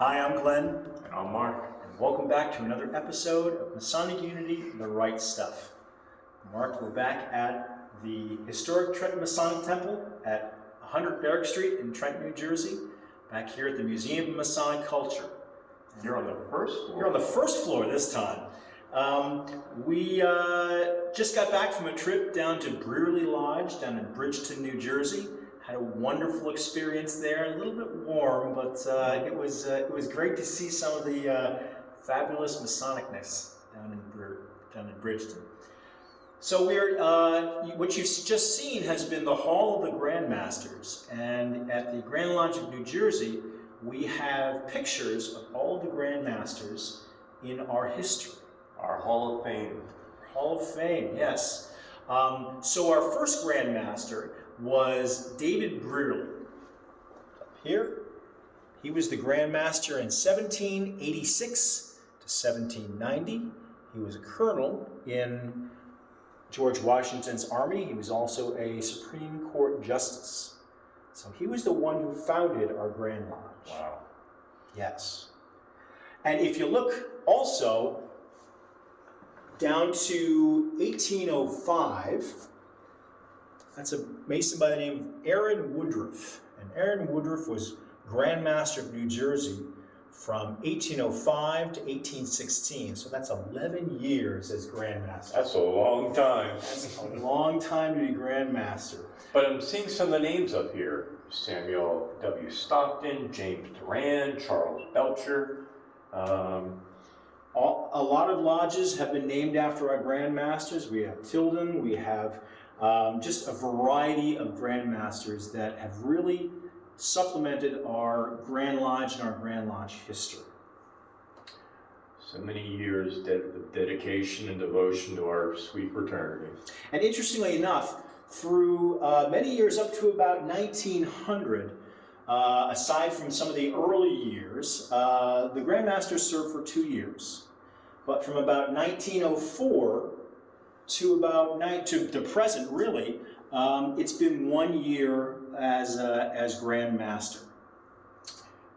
Hi, I'm Glenn. And I'm Mark. And welcome back to another episode of Masonic Unity, the Rite Stuff. Mark, we're back at the Historic Trenton Masonic Temple at 100 Barrack Street in Trenton, New Jersey, back here at the Museum of Masonic Culture. And you're on the first floor. You're on the first floor this time. We just got back from a trip down to Brewerly Lodge down in Bridgeton, New Jersey. Had a wonderful experience there. A little bit warm, but it was great to see some of the fabulous Masonicness down in Bridgeton. So what you've just seen has been the Hall of the Grand Masters, and at the Grand Lodge of New Jersey, we have pictures of all of the Grand Masters in our history. Our Hall of Fame. Hall of Fame, yes. So our first Grand Master was David Brewerly. Up here, he was the Grand Master in 1786 to 1790. He was a colonel in George Washington's army. He was also a Supreme Court justice. So he was the one who founded our Grand Lodge. Wow. Yes. And if you look also down to 1805, that's a Mason by the name of Aaron Woodruff. And Aaron Woodruff was Grand Master of New Jersey from 1805 to 1816. So that's 11 years as Grand Master. That's a long time. That's a long time to be Grand Master. But I'm seeing some of the names up here. Samuel W. Stockton, James Duran, Charles Belcher. A lot of lodges have been named after our Grand Masters. We have Tilden, we have just a variety of Grand Masters that have really supplemented our Grand Lodge and our Grand Lodge history. So many years of dedication and devotion to our sweet fraternity. And interestingly enough, through many years up to about 1900, aside from some of the early years, the Grand Masters served for 2 years. But from about 1904 to the present, really, it's been 1 year as Grand Master.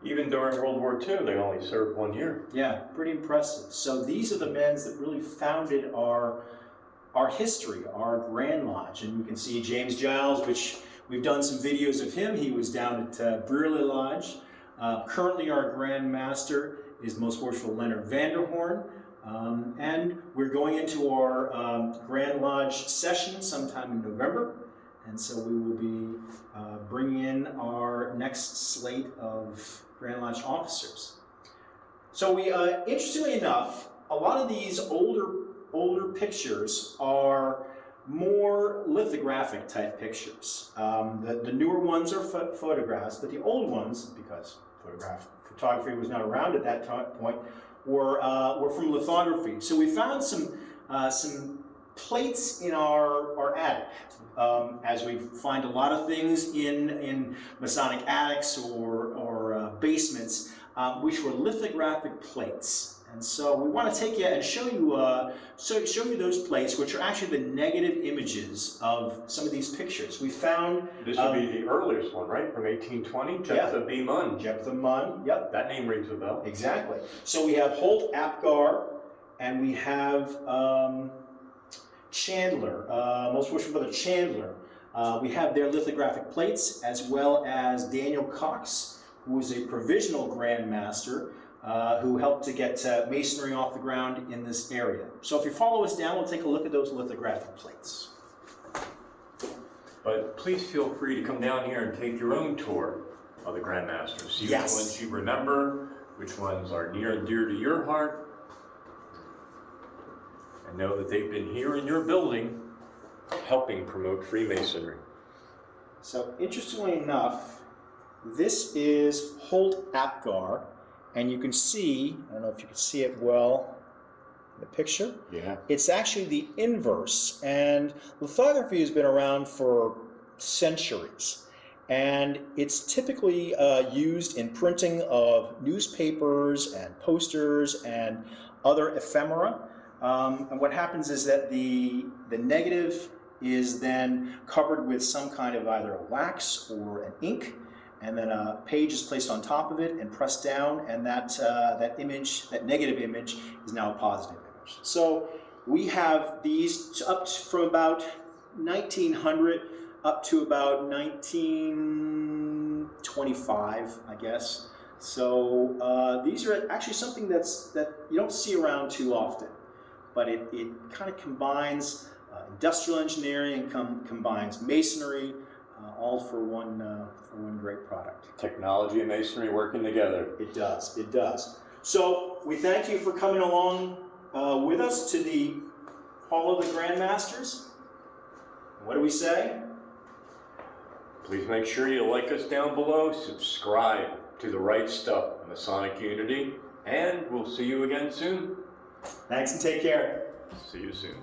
Even during World War II, they only served 1 year. Yeah, pretty impressive. So these are the men that really founded our history, our Grand Lodge. And you can see James Giles, which we've done some videos of him. He was down at Brewerly Lodge. Currently our Grand Master is Most Worshipful Leonard Vanderhorn. And we're going into our Grand Lodge session sometime in November. And so we will be bringing in our next slate of Grand Lodge officers. So we, interestingly enough, a lot of these older pictures are more lithographic type pictures. The newer ones are photographs, but the old ones, because photography was not around at that point, were from lithography. So we found some plates in our attic, as we find a lot of things in Masonic attics or basements, which were lithographic plates. And so we want to take you and show you those plates, which are actually the negative images of some of these pictures. We found this would be the earliest one, right? From 1820, Jephthah B. Munn. Jephthah Munn, yep. That name rings a bell. Exactly. So we have Holt Apgar, and we have Chandler, Most Worshipful Brother Chandler. We have their lithographic plates, as well as Daniel Cox, who was a provisional Grand Master, who helped to get masonry off the ground in this area. So if you follow us down, we'll take a look at those lithographic plates. But please feel free to come down here and take your own tour of the Grand Masters. See which ones you remember, which ones are near and dear to your heart, and know that they've been here in your building helping promote Freemasonry. So interestingly enough, this is Holt Apgar. And you can see, I don't know if you can see it well in the picture. Yeah. It's actually the inverse. And lithography has been around for centuries. And it's typically used in printing of newspapers and posters and other ephemera. And what happens is that the negative is then covered with some kind of either a wax or an ink. and then a page is placed on top of it and pressed down, and that image, that negative image, is now a positive image. So we have these up from about 1900 up to about 1925, I guess. So these are actually something that you don't see around too often, but it kind of combines industrial engineering and combines masonry, all for one great product. Technology and masonry working together. It does, it does. So we thank you for coming along with us to the Hall of the Grandmasters. What do we say? Please make sure you like us down below, subscribe to the Rite Stuff Masonic Unity, and we'll see you again soon. Thanks and take care. See you soon.